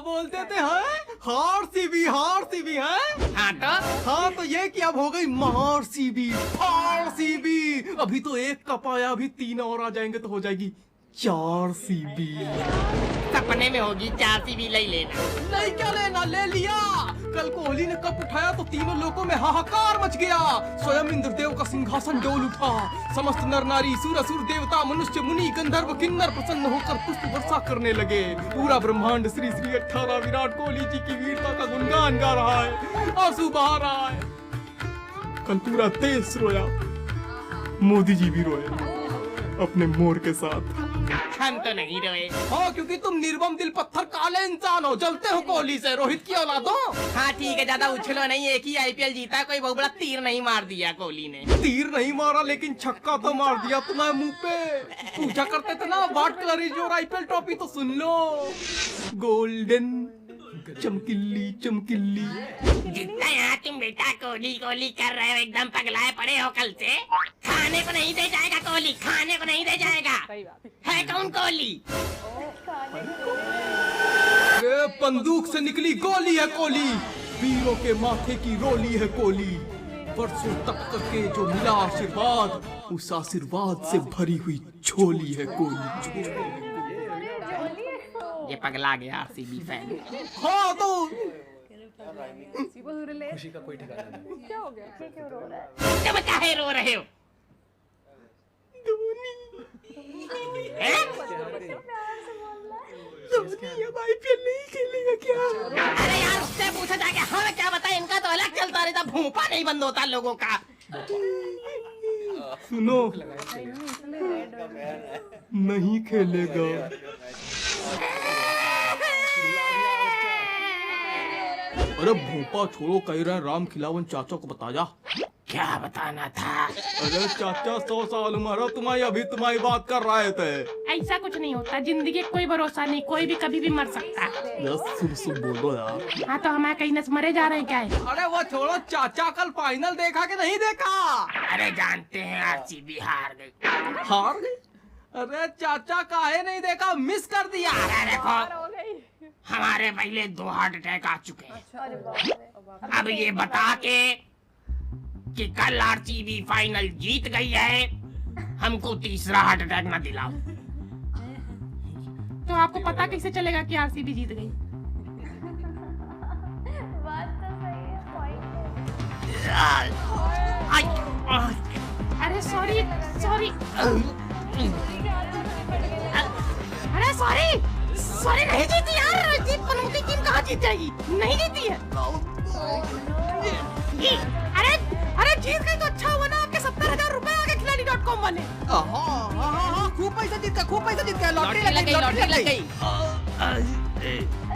बोलते थे हैं? हार सी भी है। हाँ तो ये कि अब हो गई महार सी भी, फार सी भी। अभी तो एक कप आया, अभी 3 और आ जाएंगे तो हो जाएगी 4 सी भी। सपने में होगी 4 सीबी ले लेना। नहीं क्या लेना, ले लिया। कल कोहली ने कप उठाया तो तीनों लोगों में हाहाकार मच गया। स्वयं इंद्रदेव का सिंहासन डोल उठा। समस्त नर नारी, सूर असुर, देवता, मनुष्य, मुनि, गंधर्व, किन्नर प्रसन्न होकर पुष्प वर्षा करने लगे। पूरा ब्रह्मांड श्री श्री 18 विराट कोहली जी की वीरता का गुणगान गा रहा है, आंसू बहा रहा है। कल पूरा देश रोया, मोदी जी भी रोए अपने मोर के साथ। हम तो नहीं रोए। हाँ क्योंकि तुम निर्मम दिल पत्थर काले इंसान हो, जलते हो कोहली से, रोहित की औलाद हो। हाँ ठीक है, ज्यादा उछलो नहीं, एक ही आईपीएल जीता, कोई बहुत बड़ा तीर नहीं मार दिया कोहली ने। तीर नहीं मारा लेकिन छक्का तो मार दिया तुम्हारे मुंह पे। पूछा करते थे ना what colour is your IPL trophy, तो सुन लो, गोल्डन चमकीली चमकीली। जितना यहाँ तुम बेटा कोहली कोहली कर रहे हो, एकदम पगलाए पड़े हो कल से। खाने को नहीं दे जाएगा कोहली, खाने को नहीं दे जाएगा। है कौन कोहली? बंदूक से निकली गोली है कोहली, वीरों के माथे की रोली है कोहली। वर्षों तक करके जो मिला आशीर्वाद, उस आशीर्वाद से भरी हुई झोली है कोहली। ये पगला गया आरसीबी फैन। हाँ तो खुशी का कोई ठिकाना नहीं। क्या हो गया? क्यों रो रहा है? तुम काहे रो रहे हो? धोनी अब आईपीएल नहीं खेलेगा क्या? अरे यार उससे पूछा जाके हाँ क्या बताए, इनका तो अलग चलता रहता, भूपा नहीं बंद होता लोगों का। सुनो, नहीं खेलेगा। अरे भोपा छोड़ो, कह रहे हैं राम खिलावन चाचा को बता जा। क्या बताना था? अरे चाचा 100 साल उम्र, तुम्हारी अभी तुम्हारी बात कर रहे थे। ऐसा कुछ नहीं होता, जिंदगी कोई भरोसा नहीं, कोई भी कभी भी मर सकता है। सुन बोलो यार। हाँ तो हमारे कहीं नस मरे जा रहे हैं क्या है? अरे वो छोड़ो, चाचा कल फाइनल देखा कि नहीं देखा? अरे जानते हैं आरसीबी हार गई। हार गई? अरे चाचा काहे नहीं देखा, मिस कर दिया। अरे देखो हमारे पहले 2 हार्ट अटैक आ चुके हैं। अब ये बता के कि कल आरसीबी फाइनल जीत गई है, हमको तीसरा हार्ट अटैक ना दिलाओ। तो आपको पता कैसे चलेगा कि आरसीबी जीत गई? बात तो सही है, पॉइंट अरे सॉरी सॉरी, अरे सॉरी सॉरी, नहीं जीती यार, जीत पनौती टीम कहाँ जीत जाएगी? नहीं जीती है। अरे अरे जीत गई तो अच्छा हुआ ना, आपके 70,000 रुपए आ गए खिलाड़ी.com वाले। खूब पैसा जीत गया, खूब पैसा जीत गया। लॉटरी लग गई, लॉटरी लग गई।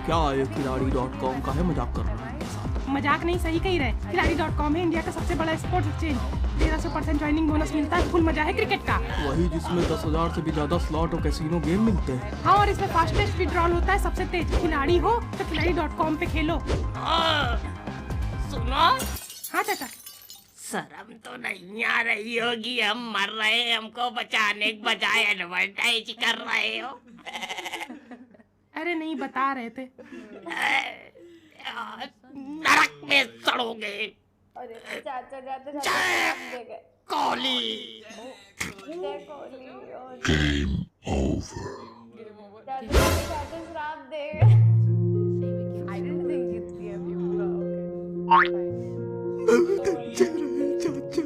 क्या है खिलाड़ी.com का है, मजाक कर रहा है? मजाक नहीं, सही कही रहे। खिलाड़ी.com है इंडिया का सबसे बड़ा स्पोर्ट्स एक्सचेंज। 1300% ज्वाइनिंग बोनस मिलता है, फुल मजा है क्रिकेट का। वही जिसमें 10,000 से भी ज्यादा स्लॉट और कैसीनो गेम मिलते हैं। हाँ और इसमें फास्टेस्ट विड्रॉल होता है, सबसे तेज। खिलाड़ी हो तो खिलाड़ी.com पे खेलो। सुनो, हाँ चाचा। शर्म तो नहीं आ रही होगी, हम मर रहे हैं, हमको बचाने के बजाय एडवर्टाइज कर रहे हो। अरे नहीं, बता रहे थे। नरक में सड़ोगे। अरे चाचा जाते जाते जय श्राप दे गए। कोहली। जय कोहली। Game over. चाचा श्राप दे गए। I didn't think it's the end. बहुत अच्छा रहा चाचा।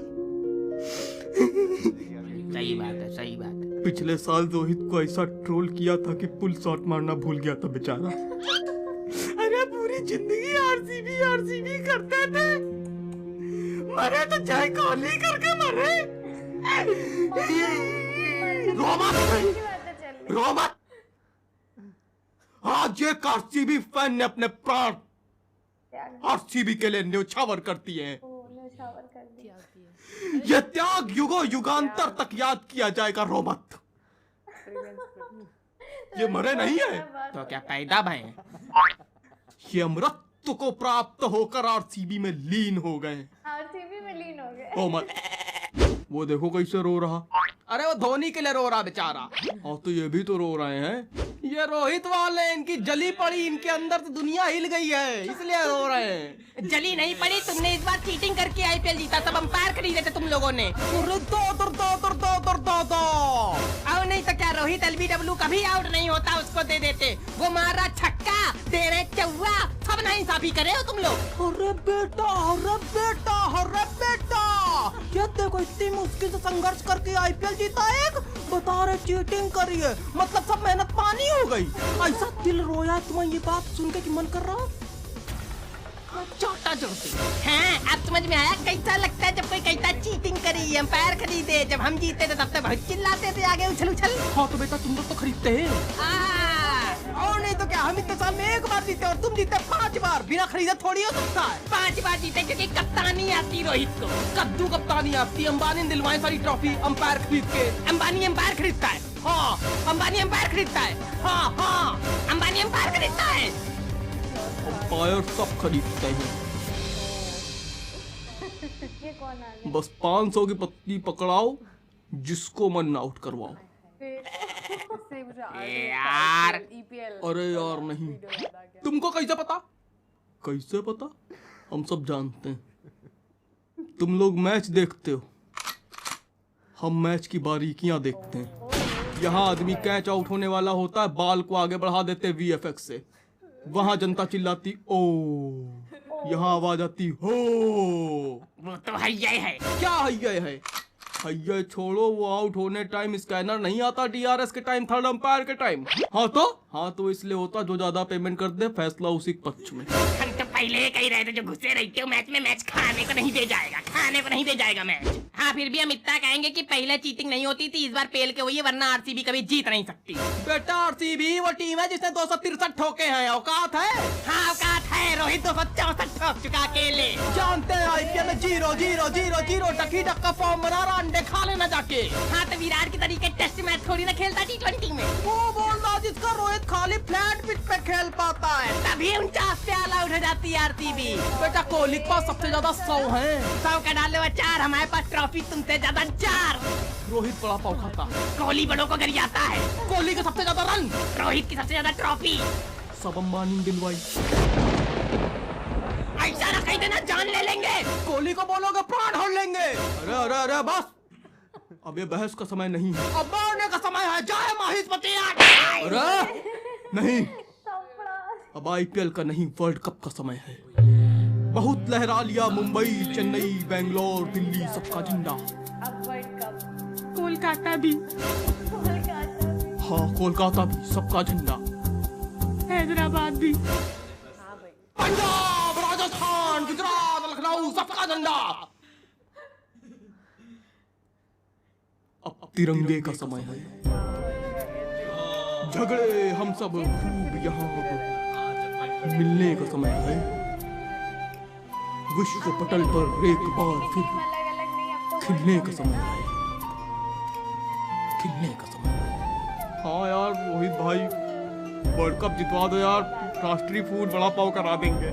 सही बात है, सही बात है। पिछले साल रोहित को ऐसा ट्रोल किया था कि पुल शॉट मारना भूल गया था बेचारा। अरे पूरी जिंदगी आरसीबी आरसीबी करते थे, मरे तो जय कोहली करके मरे। रो मत, रो मत। आज एक आरसीबी फैन ने अपने प्राण आरसीबी के लिए न्यौछावर कर दिए हैं। यह त्याग युगों युगांतर तक याद किया जाएगा। रो मत, ये मरे नहीं है तो क्या पैदा भय हैं? ये अमृत को प्राप्त होकर आरसीबी में लीन हो गए। आरसीबी में लीन हो गए। रो मत, वो देखो कैसे रो रहा। अरे वो धोनी के लिए रो रहा बेचारा। और तो ये भी तो रो रहे हैं, ये रोहित वाले, इनकी जली पड़ी, इनके अंदर तो दुनिया हिल गई है, इसलिए रो रहे हैं। जली नहीं पड़ी, तुमने इस बार चीटिंग करके आईपीएल जीता, सब अंपायर खरीदे थे तुम लोगों ने। और नहीं तो क्या, रोहित एलबीडब्ल्यू कभी आउट नहीं होता, उसको दे देते। वो मारा छक्का, दे रहे चौवा, सब ना इंसाफी करे हो तुम लोग। अरे बेटा, अरे बेटा, अरे बेटा, ये देखो इतनी मुश्किल से संघर्ष करके आईपीएल जीता एक, बता रहे चीटिंग करी है, मतलब सब मेहनत पानी हो गई। ऐसा दिल रोया तुम्हें ये बात सुन के कि मन कर रहा छोटा जोशी। हाँ, अब समझ में आया कैसा लगता है जब कोई कहता चीटिंग करी, अंपायर खरीदे। जब हम जीते थे तब तो बहुत चिल्लाते थे आगे उछल उछल। हाँ तो बेटा तुम लोग तो खरीदते हैं, और नहीं तो क्या, हम इतने साल में एक बार जीते और तुम जीते 5 बार, बिना खरीदे थोड़ी हो सकता है। 5 बार जीते क्योंकि कप्तानी आती रोहित को। कद्दू कप्तानी आती, अंबानी ने दिलवाई सारी ट्रॉफी अंपायर खरीद के। अंबानी अंपायर खरीदता है, हाँ अंबानी अंपायर खरीदता है, हाँ हाँ अंबानी अंपायर खरीदता है। अंपायर सब खरीदते हैं, ये कौन आ गया? बस 500 की पत्ती पकड़ाओ, जिसको मन आउट करवाओ। इससे मुझे यार ईपीएल अरे यार नहीं, तुमको कैसे पता? कैसे पता? हम सब जानते हैं। तुम लोग मैच देखते हो, हम मैच की बारीकियां देखते हैं। यहाँ आदमी कैच आउट होने वाला होता है, बाल को आगे बढ़ा देते वीएफएक्स से, वहाँ जनता चिल्लाती ओ, यहाँ आवाज आती हो। वो तो हैया है। क्या हैया है? हैया छोड़ो, वो आउट होने टाइम स्कैनर नहीं आता, डीआरएस के टाइम, थर्ड अंपायर के टाइम। हाँ तो इसलिए होता जो ज्यादा पेमेंट कर दे, फैसला उसी के पक्ष में। हम तो पहले ही कही रहे थे, जो घुसे रहते हो मैच में, मैच खाने को नहीं दे जाएगा, खाने को नहीं दे जाएगा मैच। हाँ फिर भी हम इतना कहेंगे कि पहले चीटिंग नहीं होती थी, इस बार पेल के हुई है, वरना आरसीबी कभी जीत नहीं सकती। बेटा आरसीबी वो टीम है जिसने 263 ठोके हैं, औकात है। हाँ औकात है, रोहित 264 ठोक चुका अकेले। जानते हैं आईपीएल में 0-0-0-0 टकी टक का फॉर्म बना रहा, अंडे खा लेना जाके। हाँ तो विराट के तरीके टेस्ट मैच थोड़ी ना खेलता T20 में। वो बोल रहा जिसका रोहित खाली फ्लैट पिच पे खेल पाता है, तभी 49 पे ऑल आउट हो जाती है आरसीबी। बेटा कोहली के पास सबसे ज्यादा 100 है। 100 का डाले हुआ 4, हमारे पास ट्रॉफी तुमसे ज्यादा 4। रोहित बड़ा पाव खाता, कोहली बड़ों को गरियाता है। कोहली का सबसे ज्यादा रन, रोहित की सबसे ज्यादा ट्रॉफी। सब अंबानी दिलवाई। ऐसा ना कही देना जान ले लेंगे। कोहली को बोलोगे प्राण हर लेंगे। अरे अरे अरे बस, अब ये बहस का समय नहीं है, अब मारने का समय है। जय माहिष्मती। अरे नहीं, अब आईपीएल का नहीं, वर्ल्ड कप का समय है। बहुत लहरा लिया मुंबई, चेन्नई, बेंगलोर, दिल्ली, सबका झंडा। अब वर्ल्ड कप कोलकाता भी, हाँ कोलकाता भी, सबका झंडा। हैदराबाद भी, पंजाब, राजस्थान, गुजरात, लखनऊ, सबका झंडा। अब तिरंगे का समय है। झगड़े हम सब खूब यहाँ मिलने का समय है। विश्व पटल पर एक बार फिर अलग-अलग नहीं, अब तो खिलने का समय है, खिलने का समय है। हाँ यार रोहित भाई, वर्ल्ड कप जितवा दो यार, राष्ट्रीय फूड बड़ा पाव करा देंगे।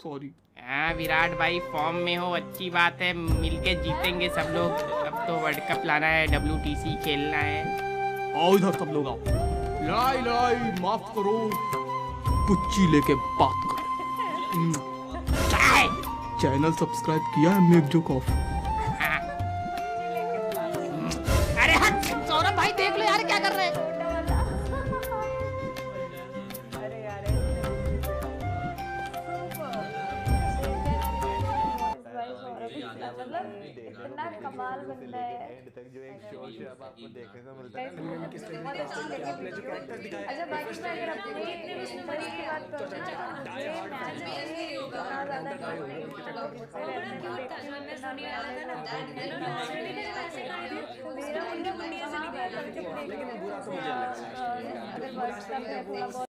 सॉरी। हाँ विराट भाई फॉर्म में हो, अच्छी बात है, मिलके जीतेंगे सब लोग। अब तो वर्ल्ड कप लाना है, WTC खेलना है। आओ इधर सब लोग आओ, लड़ाई लड़ाई माफ करो, पुच्ची लेके बात करो। चाय चैनल सब्सक्राइब किया है मेक जो कॉफ। अरे हट सौरभ भाई, देख लो यार क्या कर रहे हैं। अरे यार मतलब इतना कमाल बंदा है। अच्छा बाकी मैं अगर अपनी उम्र की बात करूँ ना, ये मैच में इतना ज़्यादा मेरा अगर वर्ल्ड कप है थोड़ा बहुत